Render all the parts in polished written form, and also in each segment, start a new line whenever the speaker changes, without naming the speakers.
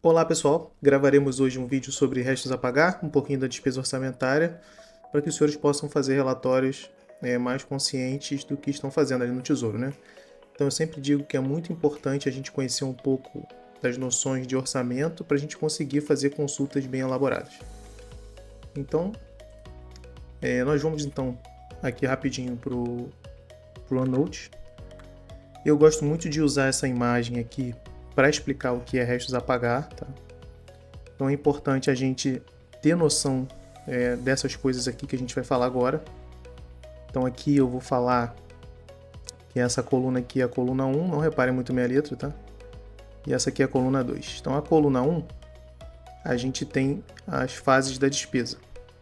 Olá pessoal, gravaremos hoje um vídeo sobre restos a pagar, um pouquinho da despesa orçamentária, para que os senhores possam fazer relatórios mais conscientes do que estão fazendo ali no Tesouro, né? Então eu sempre digo que é muito importante a gente conhecer um pouco das noções de orçamento para a gente conseguir fazer consultas bem elaboradas. Então, nós vamos então aqui rapidinho para o OneNote. Eu gosto muito de usar essa imagem aqui para explicar o que é restos a pagar, tá? Então é importante a gente ter noção dessas coisas aqui que a gente vai falar agora. Então aqui eu vou falar que essa coluna aqui é a coluna 1, não reparem muito minha letra, tá? E essa aqui é a coluna 2. Então a coluna 1, a gente tem as fases da despesa,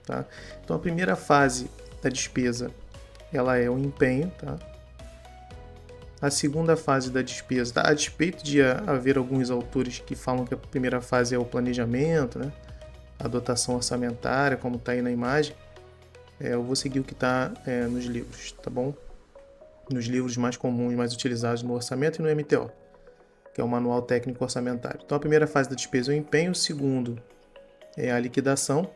tá? Então a primeira fase da despesa, ela é o empenho, tá? A segunda fase da despesa, tá? A despeito de haver alguns autores que falam que a primeira fase é o planejamento, né? A dotação orçamentária, como está aí na imagem, eu vou seguir o que está nos livros, tá bom? Nos livros mais comuns, mais utilizados no orçamento e no MTO, que é o Manual Técnico Orçamentário. Então a primeira fase da despesa é o empenho, o segundo é a liquidação.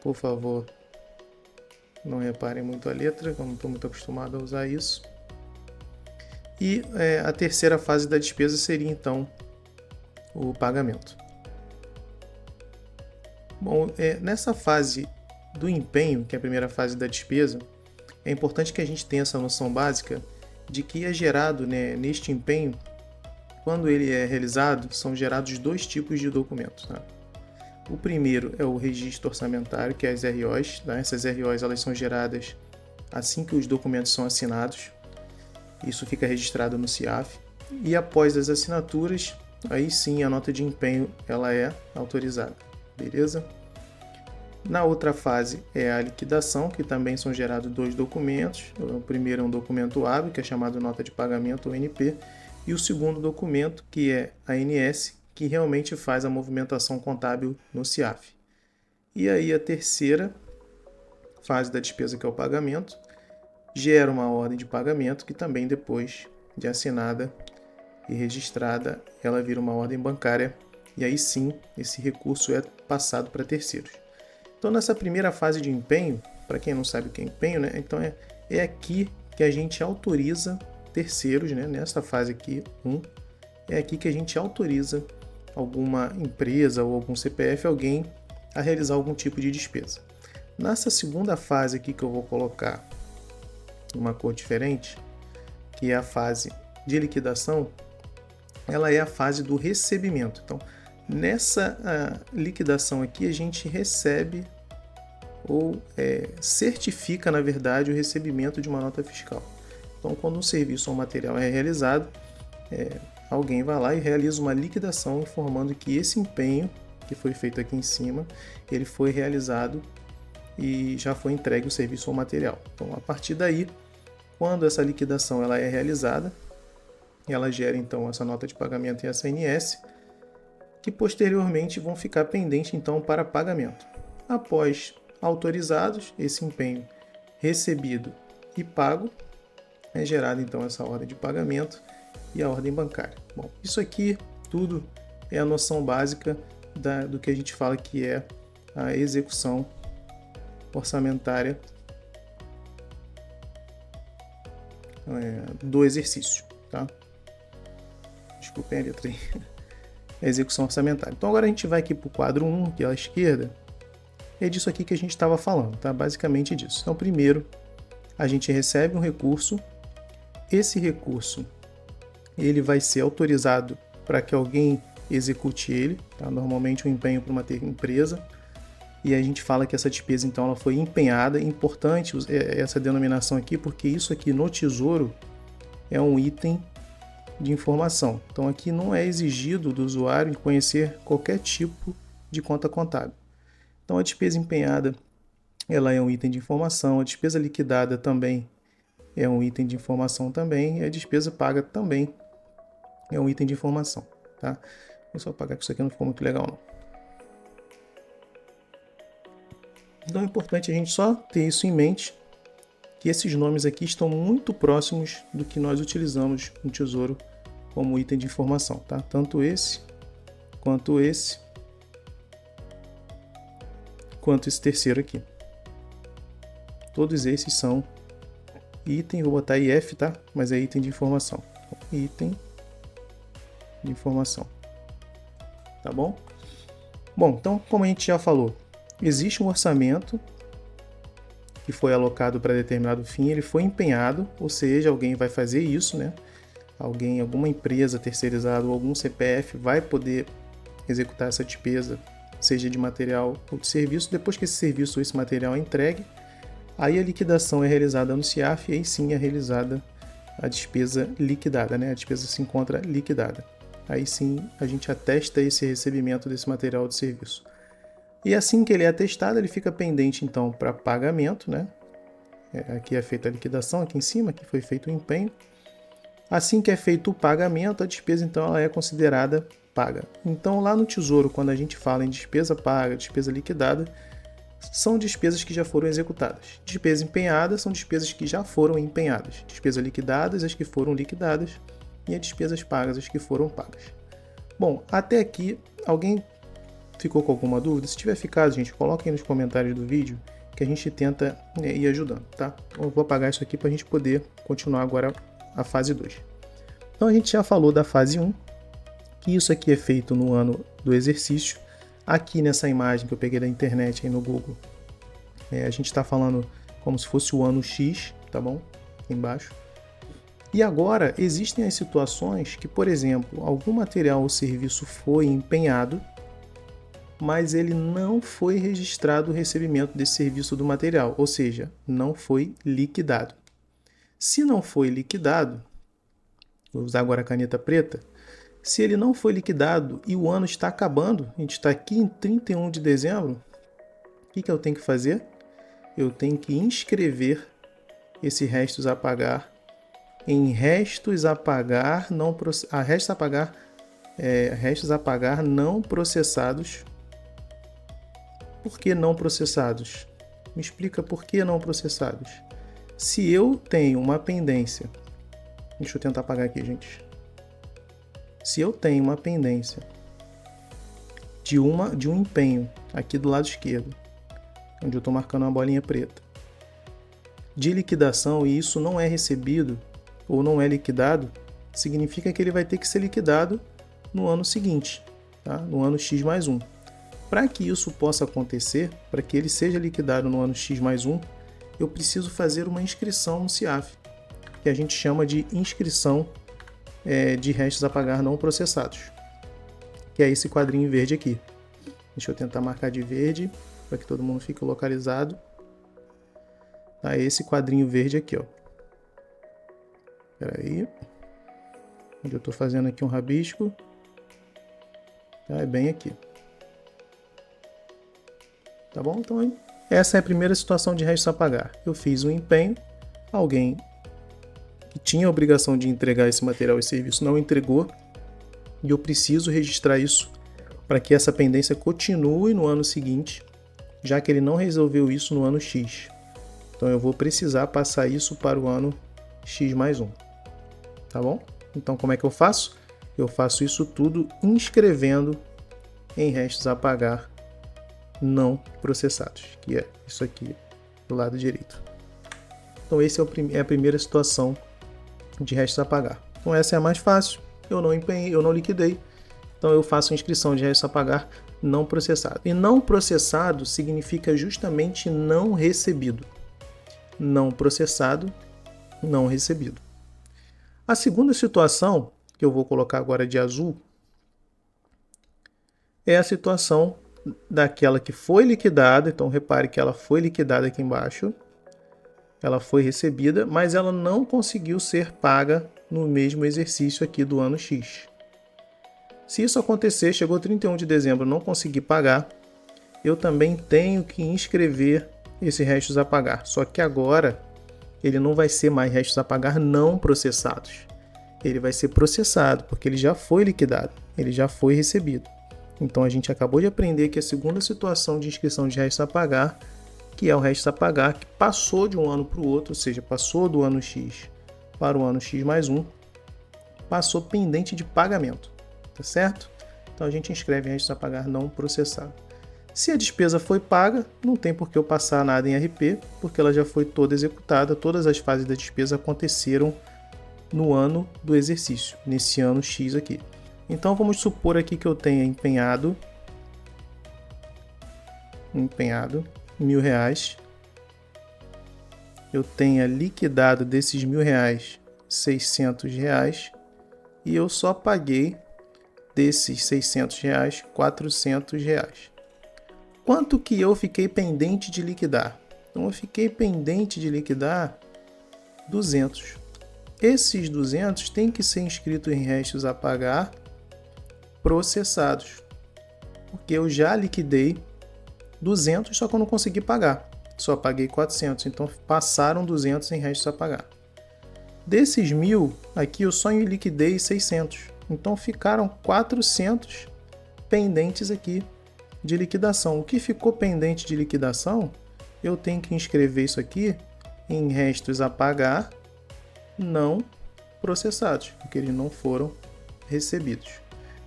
Por favor, não reparem muito a letra, eu não estou muito acostumado a usar isso. E a terceira fase da despesa seria então o pagamento. Bom, nessa fase do empenho, que é a primeira fase da despesa, é importante que a gente tenha essa noção básica de que é gerado, né, neste empenho, quando ele é realizado, são gerados dois tipos de documentos. Tá? O primeiro é o registro orçamentário, que é as ROs. Tá? Essas ROs elas são geradas assim que os documentos são assinados. Isso fica registrado no CIAF. E após as assinaturas, aí sim a nota de empenho ela é autorizada. Beleza? Na outra fase é a liquidação, que também são gerados dois documentos. O primeiro é um documento hábil, que é chamado nota de pagamento ou NP, e o segundo documento, que é a ANS, que realmente faz a movimentação contábil no CIAF. E aí a terceira fase da despesa, que é o pagamento, gera uma ordem de pagamento, que também depois de assinada e registrada, ela vira uma ordem bancária, e aí sim esse recurso é passado para terceiros. Então nessa primeira fase de empenho, para quem não sabe o que é empenho, né? Então é aqui que a gente autoriza terceiros, né? Nessa fase aqui, 1, é aqui que a gente autoriza alguma empresa ou algum CPF, alguém, a realizar algum tipo de despesa. Nessa segunda fase aqui que eu vou colocar uma cor diferente, que é a fase de liquidação, ela é a fase do recebimento. Então, nessa liquidação aqui, a gente recebe ou certifica, na verdade, o recebimento de uma nota fiscal. Então, quando um serviço ou um material é realizado, alguém vai lá e realiza uma liquidação informando que esse empenho que foi feito aqui em cima, ele foi realizado e já foi entregue o serviço ou material. Então, a partir daí, quando essa liquidação ela é realizada, ela gera então essa nota de pagamento e essa ANS, que posteriormente vão ficar pendentes então para pagamento. Após autorizados, esse empenho recebido e pago, é gerada então essa ordem de pagamento e a ordem bancária. Bom, isso aqui tudo é a noção básica do que a gente fala que é a execução orçamentária do exercício, tá? Desculpem a letra aí. A execução orçamentária. Então agora a gente vai aqui para o quadro 1, que é à esquerda, é disso aqui que a gente estava falando, tá? Basicamente disso. Então primeiro a gente recebe um recurso, esse recurso ele vai ser autorizado para que alguém execute ele, tá? Normalmente um empenho para uma empresa, e a gente fala que essa despesa então ela foi empenhada. Importante essa denominação aqui, porque isso aqui no Tesouro é um item de informação. Então aqui não é exigido do usuário conhecer qualquer tipo de conta contábil. Então a despesa empenhada ela é um item de informação, a despesa liquidada também é um item de informação também, e a despesa paga também é um item de informação, tá? Vou só apagar que isso aqui não ficou muito legal não. Então é importante a gente só ter isso em mente, que esses nomes aqui estão muito próximos do que nós utilizamos no Tesouro como item de informação, tá? Tanto esse quanto esse terceiro aqui. Todos esses são item, vou botar IF, tá? Mas é item de informação. Item de informação. Tá bom? Bom, então, como a gente já falou, existe um orçamento que foi alocado para determinado fim, ele foi empenhado, ou seja, alguém vai fazer isso, né? Alguma empresa terceirizada ou algum CPF vai poder executar essa despesa, seja de material ou de serviço. Depois que esse serviço ou esse material é entregue, aí a liquidação é realizada no CIAF e aí sim é realizada a despesa liquidada, né? A despesa se encontra liquidada. Aí sim a gente atesta esse recebimento desse material de serviço. E assim que ele é atestado, ele fica pendente então para pagamento, né? Aqui é feita a liquidação, aqui em cima, aqui foi feito o empenho. Assim que é feito o pagamento, a despesa então ela é considerada paga. Então lá no Tesouro, quando a gente fala em despesa paga, despesa liquidada, são despesas que já foram executadas. Despesas empenhadas são despesas que já foram empenhadas. Despesas liquidadas, as que foram liquidadas. E as despesas pagas, as que foram pagas. Bom, até aqui, alguém ficou com alguma dúvida? Se tiver ficado, gente, coloca aí nos comentários do vídeo que a gente tenta ir ajudando, tá? Então, eu vou apagar isso aqui para a gente poder continuar agora a fase 2. Então a gente já falou da fase 1, que isso aqui é feito no ano do exercício. Aqui nessa imagem que eu peguei da internet aí no Google, a gente está falando como se fosse o ano X, tá bom? Aqui embaixo. E agora existem as situações que, por exemplo, algum material ou serviço foi empenhado, mas ele não foi registrado o recebimento desse serviço do material, ou seja, não foi liquidado. Se não foi liquidado, vou usar agora a caneta preta, se ele não foi liquidado e o ano está acabando, a gente está aqui em 31 de dezembro, o que eu tenho que fazer? Eu tenho que inscrever esse restos a pagar em restos a pagar não processados. Por que não processados? Me explica por que não processados. Se eu tenho uma pendência, deixa eu tentar apagar aqui, gente. Se eu tenho uma pendência de um empenho aqui do lado esquerdo, onde eu estou marcando uma bolinha preta, de liquidação, e isso não é recebido ou não é liquidado, significa que ele vai ter que ser liquidado no ano seguinte, tá? No ano X mais 1. Para que isso possa acontecer, para que ele seja liquidado no ano X mais 1, eu preciso fazer uma inscrição no CIAF, que a gente chama de inscrição de restos a pagar não processados, que é esse quadrinho verde aqui. Deixa eu tentar marcar de verde, para que todo mundo fique localizado. Tá, esse quadrinho verde aqui, ó. Espera aí. Onde eu estou fazendo aqui um rabisco. Tá, é bem aqui. Tá bom? Então, essa é a primeira situação de restos a pagar. Eu fiz um empenho, alguém que tinha a obrigação de entregar esse material e serviço não entregou, e eu preciso registrar isso para que essa pendência continue no ano seguinte, já que ele não resolveu isso no ano X. Então eu vou precisar passar isso para o ano X mais 1. Tá bom? Então como é que eu faço? Eu faço isso tudo inscrevendo em restos a pagar não processados, que é isso aqui do lado direito. Então esse é a primeira situação de restos a pagar. Então essa é a mais fácil. Eu não empenhei, eu não liquidei. Então eu faço inscrição de restos a pagar não processado. E não processado significa justamente não recebido. Não processado, não recebido. A segunda situação, que eu vou colocar agora de azul, é a situação daquela que foi liquidada. Então repare que ela foi liquidada aqui embaixo. Ela foi recebida, mas ela não conseguiu ser paga no mesmo exercício aqui do ano X. Se isso acontecer, chegou 31 de dezembro, não consegui pagar, eu também tenho que inscrever esse restos a pagar. Só que agora ele não vai ser mais restos a pagar não processados. Ele vai ser processado, porque ele já foi liquidado, ele já foi recebido. Então a gente acabou de aprender que a segunda situação de inscrição de restos a pagar, que é o restos a pagar que passou de um ano para o outro, ou seja, passou do ano X para o ano X mais 1, passou pendente de pagamento, tá certo? Então a gente inscreve restos a pagar não processado. Se a despesa foi paga, não tem por que eu passar nada em RP, porque ela já foi toda executada, todas as fases da despesa aconteceram no ano do exercício, nesse ano X aqui. Então vamos supor aqui que eu tenha empenhado R$1.000, eu tenha liquidado desses R$1.000 R$600 e eu só paguei desses R$600 R$400. Quanto que eu fiquei pendente de liquidar? Então eu fiquei pendente de liquidar 200. Esses 200 têm que ser inscritos em restos a pagar processados, porque eu já liquidei 200, só que eu não consegui pagar. Só paguei 400, então passaram 200 em restos a pagar. Desses 1.000, aqui eu só liquidei 600. Então ficaram 400 pendentes aqui de liquidação. O que ficou pendente de liquidação, eu tenho que inscrever isso aqui em restos a pagar não processados, porque eles não foram recebidos.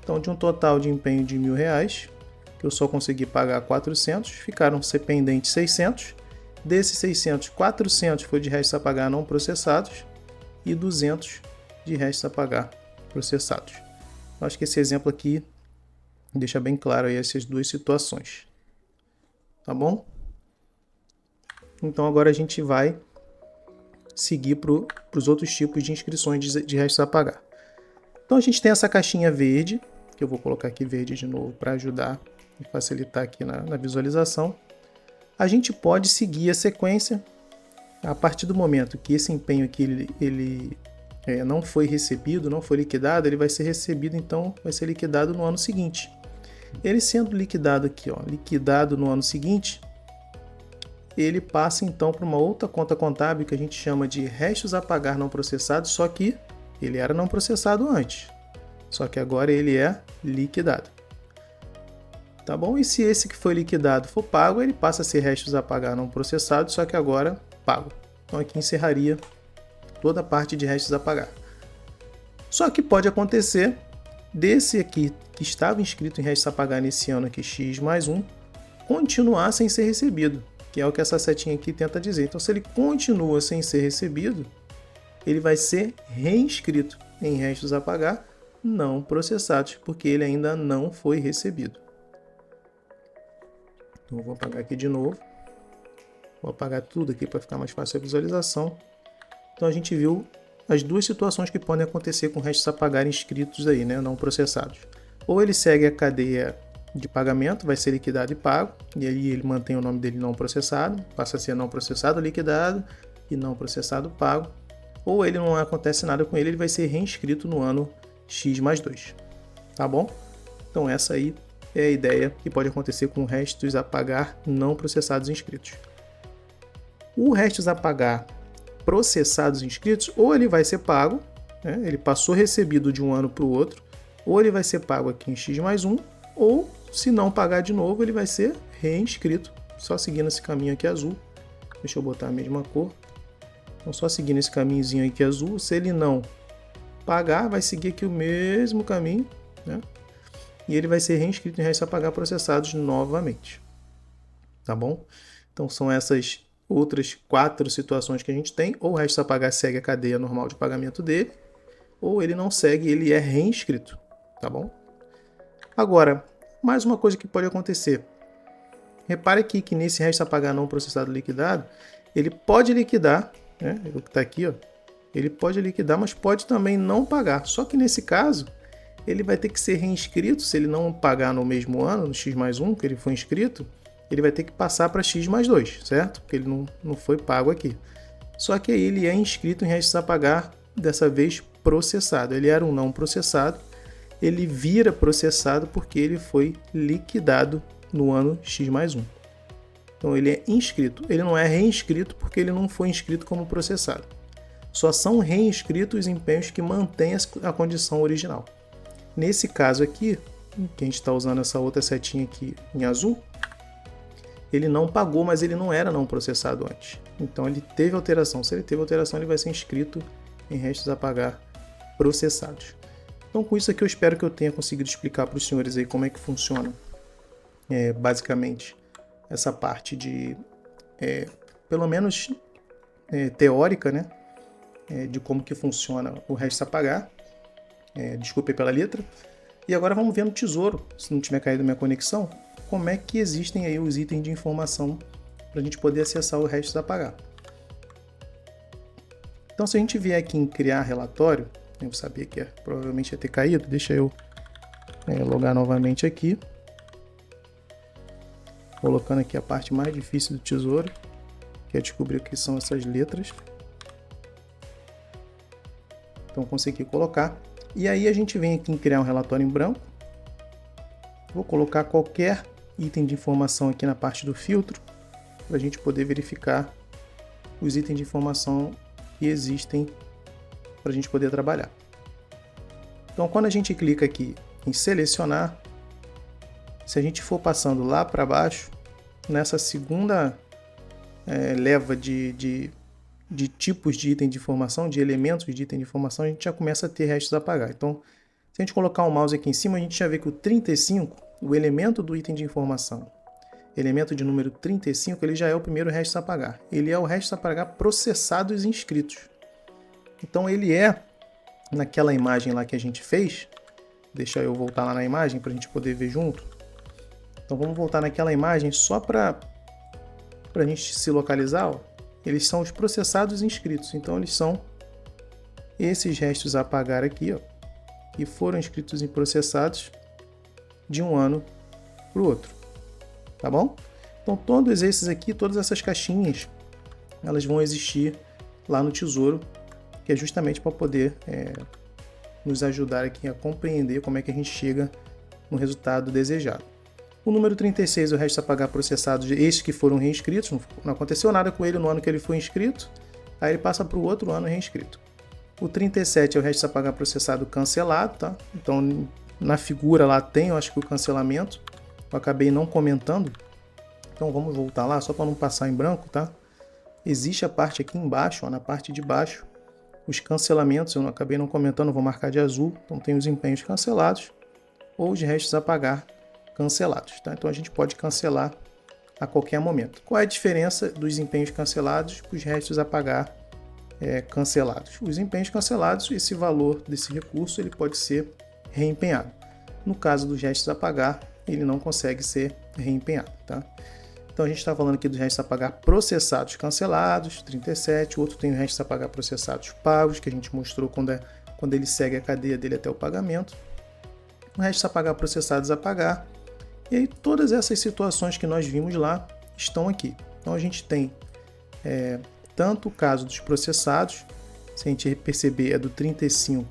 Então, de um total de empenho de R$1.000, que eu só consegui pagar 400, ficaram pendentes 600. Desses 600, 400 foi de restos a pagar não processados e 200 de restos a pagar processados. Eu acho que esse exemplo aqui deixa bem claro aí essas duas situações. Tá bom? Então agora a gente vai seguir para os outros tipos de inscrições de restos a pagar. Então a gente tem essa caixinha verde, que eu vou colocar aqui verde de novo para ajudar e facilitar aqui na visualização. A gente pode seguir a sequência a partir do momento que esse empenho aqui ele não foi recebido, não foi liquidado, ele vai ser recebido, então vai ser liquidado no ano seguinte. Ele sendo liquidado aqui, ó, liquidado no ano seguinte, ele passa então para uma outra conta contábil que a gente chama de restos a pagar não processados, só que ele era não processado antes, só que agora ele é liquidado. Tá bom? E se esse que foi liquidado for pago, ele passa a ser restos a pagar não processados, só que agora pago. Então aqui encerraria toda a parte de restos a pagar. Só que pode acontecer desse aqui que estava inscrito em restos a pagar nesse ano aqui, X mais 1, continuar sem ser recebido, que é o que essa setinha aqui tenta dizer. Então se ele continua sem ser recebido, ele vai ser reinscrito em restos a pagar não processados, porque ele ainda não foi recebido. Então eu vou apagar aqui de novo. Vou apagar tudo aqui para ficar mais fácil a visualização. Então a gente viu as duas situações que podem acontecer com restos a pagar inscritos aí, né, não processados. Ou ele segue a cadeia de pagamento, vai ser liquidado e pago, e aí ele mantém o nome dele não processado, passa a ser não processado, liquidado e não processado, pago. Ou ele não acontece nada com ele, ele vai ser reinscrito no ano X mais 2. Tá bom? Então essa aí é a ideia que pode acontecer com restos a pagar não processados inscritos. O restos a pagar processados inscritos, ou ele vai ser pago, né? Ele passou recebido de um ano para o outro, ou ele vai ser pago aqui em X mais 1, ou se não pagar de novo, ele vai ser reinscrito, só seguindo esse caminho aqui azul. Deixa eu botar a mesma cor. Então só seguindo esse caminhozinho aqui azul, se ele não pagar, vai seguir aqui o mesmo caminho, né? E ele vai ser reinscrito em restos a pagar processados novamente. Tá bom? Então são essas outras 4 situações que a gente tem. Ou o restos a pagar segue a cadeia normal de pagamento dele, ou ele não segue, ele é reinscrito. Tá bom? Agora, mais uma coisa que pode acontecer. Repare aqui que nesse restos a pagar não processado liquidado, ele pode liquidar, né? O que está aqui, ó, ele pode liquidar, mas pode também não pagar. Só que nesse caso, ele vai ter que ser reinscrito. Se ele não pagar no mesmo ano, no X mais 1 que ele foi inscrito, ele vai ter que passar para X mais 2, certo? Porque ele não foi pago aqui. Só que aí ele é inscrito em restos a pagar, dessa vez processado. Ele era um não processado, ele vira processado porque ele foi liquidado no ano X mais 1. Então ele é inscrito. Ele não é reinscrito porque ele não foi inscrito como processado. Só são reinscritos os empenhos que mantêm a condição original. Nesse caso aqui, que a gente está usando essa outra setinha aqui em azul, ele não pagou, mas ele não era não processado antes. Então ele teve alteração. Se ele teve alteração, ele vai ser inscrito em restos a pagar processados. Então, com isso aqui, eu espero que eu tenha conseguido explicar para os senhores aí como é que funciona, basicamente, essa parte de, pelo menos, teórica, né? De como que funciona o Restos a Pagar. Desculpe pela letra. E agora vamos ver no Tesouro, se não tiver caído minha conexão, como é que existem aí os itens de informação para a gente poder acessar o Restos a Pagar. Então, se a gente vier aqui em criar relatório, eu sabia que provavelmente ia ter caído, deixa eu logar novamente aqui, colocando aqui a parte mais difícil do Tesouro, que é descobrir o que são essas letras. Então, consegui colocar. E aí a gente vem aqui em criar um relatório em branco. Vou colocar qualquer item de informação aqui na parte do filtro, para a gente poder verificar os itens de informação que existem para a gente poder trabalhar. Então, quando a gente clica aqui em selecionar, se a gente for passando lá para baixo, nessa segunda leva de tipos de item de informação, de elementos de item de informação, a gente já começa a ter restos a pagar. Então, se a gente colocar o mouse aqui em cima, a gente já vê que o 35, o elemento do item de informação, elemento de número 35, ele já é o primeiro restos a pagar. Ele é o restos a pagar processados e inscritos. Então, ele é, naquela imagem lá que a gente fez, deixa eu voltar lá na imagem para a gente poder ver junto. Então, vamos voltar naquela imagem só para a gente se localizar, ó. Eles são os processados e inscritos. Então, eles são esses restos a pagar aqui, ó, que foram inscritos e processados de um ano para o outro. Tá bom? Então, todos esses aqui, todas essas caixinhas, elas vão existir lá no Tesouro, que é justamente para poder nos ajudar aqui a compreender como é que a gente chega no resultado desejado. O número 36 é o restos a pagar processados, esses que foram reinscritos, não aconteceu nada com ele no ano que ele foi inscrito, aí ele passa para o outro ano reinscrito. O 37 é o restos a pagar processado cancelado, tá? Então, na figura lá tem, eu acho que o cancelamento, eu acabei não comentando, então vamos voltar lá, só para não passar em branco, tá? Existe a parte aqui embaixo, ó, na parte de baixo, os cancelamentos, eu acabei não comentando, vou marcar de azul, então tem os empenhos cancelados ou os restos a pagar cancelados, tá? Então a gente pode cancelar a qualquer momento. Qual é a diferença dos empenhos cancelados para os restos a pagar cancelados? Os empenhos cancelados, esse valor desse recurso ele pode ser reempenhado. No caso dos restos a pagar, ele não consegue ser reempenhado, tá? Então a gente está falando aqui dos restos a pagar processados cancelados, 37, o outro tem os restos a pagar processados pagos, que a gente mostrou quando ele segue a cadeia dele até o pagamento. O restos a pagar processados a pagar. E aí todas essas situações que nós vimos lá estão aqui. Então a gente tem tanto o caso dos processados, se a gente perceber é do 35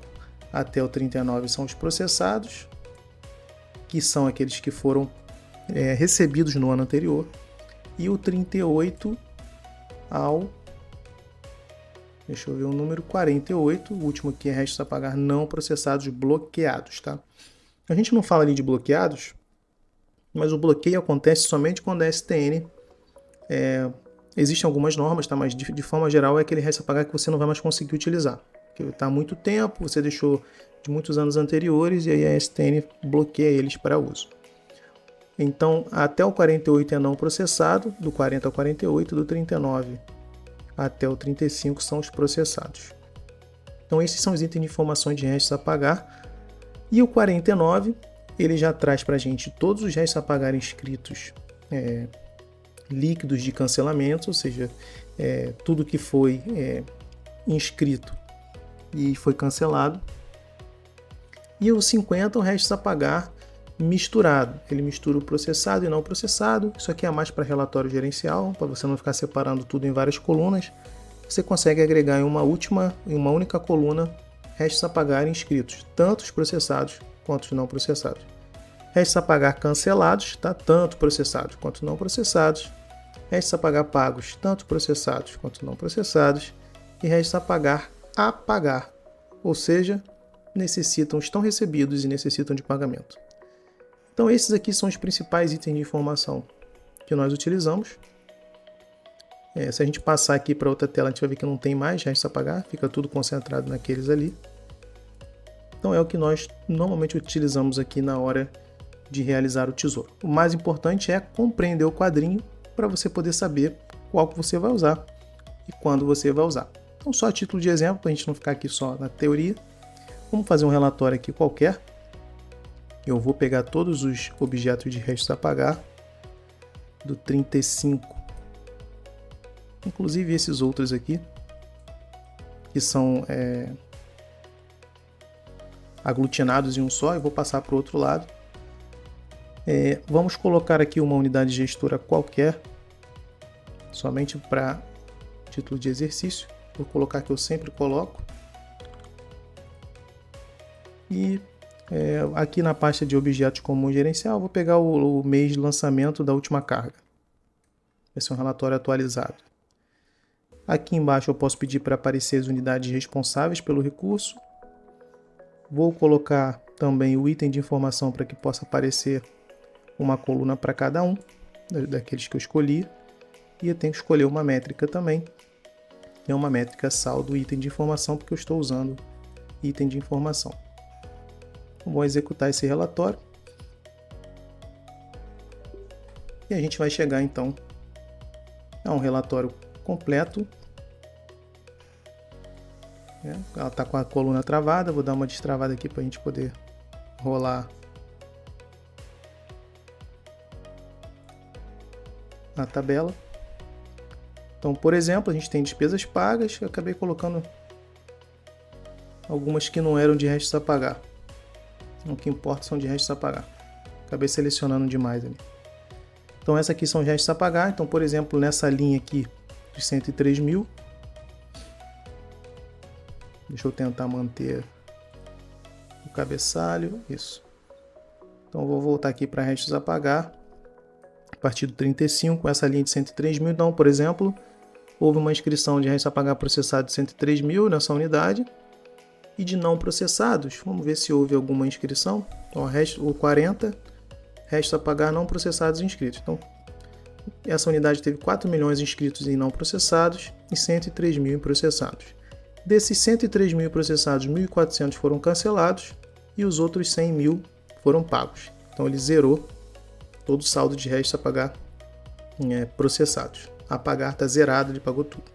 até o 39 são os processados, que são aqueles que foram recebidos no ano anterior, e o 38 ao, deixa eu ver o número 48, o último aqui é restos a pagar não processados bloqueados, tá? A gente não fala ali de bloqueados, mas o bloqueio acontece somente quando a STN existem algumas normas, tá? Mas de forma geral é aquele resto a pagar que você não vai mais conseguir utilizar. Porque está há muito tempo, você deixou de muitos anos anteriores e aí a STN bloqueia eles para uso. Então, até o 48 é não processado, do 40 ao 48, do 39 até o 35 são os processados. Então, esses são os itens de informações de restos a pagar. E o 49, ele já traz para a gente todos os restos a pagar inscritos líquidos de cancelamento, ou seja, tudo que foi inscrito e foi cancelado. E o 50 é o restos a pagar misturado. Ele mistura o processado e não processado. Isso aqui é mais para relatório gerencial, para você não ficar separando tudo em várias colunas. Você consegue agregar em uma única coluna restos a pagar inscritos, tanto os processados quanto os não processados. Restos a pagar cancelados, tá? Tanto processados quanto não processados. Restos a pagar pagos, tanto processados quanto não processados. E restos a pagar, ou seja, estão recebidos e necessitam de pagamento. Então esses aqui são os principais itens de informação que nós utilizamos. Se a gente passar aqui para outra tela, a gente vai ver que não tem mais restos a pagar, fica tudo concentrado naqueles ali. Então é o que nós normalmente utilizamos aqui na hora de realizar o tesouro. O mais importante é compreender o quadrinho para você poder saber qual que você vai usar e quando você vai usar. Então, só a título de exemplo, para a gente não ficar aqui só na teoria, vamos fazer um relatório aqui qualquer. Eu vou pegar todos os objetos de restos a pagar do 35, inclusive esses outros aqui, que são aglutinados em um só, e vou passar para o outro lado. Vamos colocar aqui uma unidade gestora qualquer, somente para título de exercício. Vou colocar que eu sempre coloco. E aqui na pasta de objetos comum gerencial, vou pegar o mês de lançamento da última carga. Esse é um relatório atualizado. Aqui embaixo eu posso pedir para aparecer as unidades responsáveis pelo recurso. Vou colocar também o item de informação para que possa aparecer uma coluna para cada um daqueles que eu escolhi. E eu tenho que escolher uma métrica também. É uma métrica saldo item de informação, porque eu estou usando item de informação. Vou executar esse relatório. E a gente vai chegar então a um relatório completo. Ela está com a coluna travada, vou dar uma destravada aqui para a gente poder rolar a tabela. Então, por exemplo, a gente tem despesas pagas, eu acabei colocando algumas que não eram de restos a pagar. O que importa são de restos a pagar. Acabei selecionando demais ali. Então, essas aqui são de restos a pagar. Então, por exemplo, nessa linha aqui de 103 mil, deixa eu tentar manter o cabeçalho, isso. Então, eu vou voltar aqui para restos a pagar. A partir do 35, com essa linha de 103 mil, então, por exemplo, houve uma inscrição de restos a pagar processado de 103 mil nessa unidade. E de não processados, vamos ver se houve alguma inscrição. Então, o 40, restos a pagar não processados e inscritos. Então, essa unidade teve 4 milhões inscritos em não processados e 103 mil em processados. Desses 103 mil processados, 1.400 foram cancelados e os outros 100 mil foram pagos. Então, ele zerou todo o saldo de restos a pagar processados. A pagar está zerado, ele pagou tudo.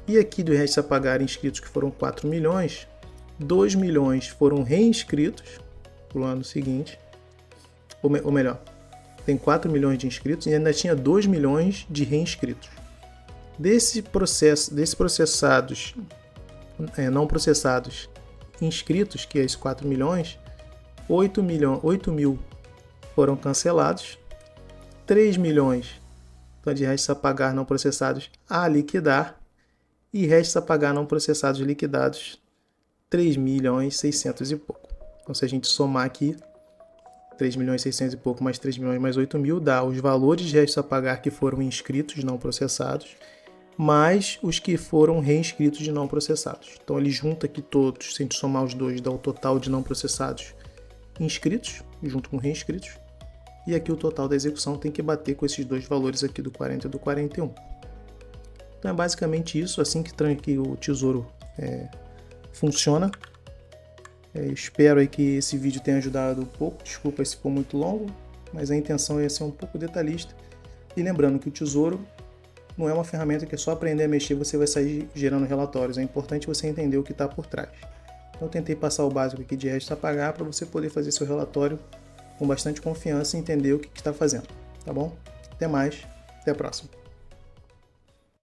E aqui do restos a pagar inscritos, que foram 4 milhões, 2 milhões foram reinscritos para o ano seguinte. Ou melhor, tem 4 milhões de inscritos e ainda tinha 2 milhões de reinscritos. Desses processados, não processados, inscritos, que é esses 4 milhões, 8 mil foram cancelados, 3 milhões de restos a pagar não processados a liquidar e restos a pagar não processados liquidados 3 milhões 600 e pouco. Então, se a gente somar aqui 3 milhões 600 e pouco mais 3 milhões mais 8 mil, dá os valores de restos a pagar que foram inscritos não processados, mais os que foram reinscritos de não processados. Então, ele junta aqui todos, se a gente somar os dois, dá o total de não processados inscritos, junto com reinscritos. E aqui o total da execução tem que bater com esses dois valores aqui do 40 e do 41. Então é basicamente isso, assim que o tesouro funciona. Espero aí que esse vídeo tenha ajudado um pouco, desculpa se ficou muito longo, mas a intenção é ser um pouco detalhista. E lembrando que o tesouro não é uma ferramenta que é só aprender a mexer você vai sair gerando relatórios, é importante você entender o que está por trás. Então eu tentei passar o básico aqui de restos a pagar para você poder fazer seu relatório com bastante confiança e entender o que está fazendo, tá bom? Até mais, até a próxima.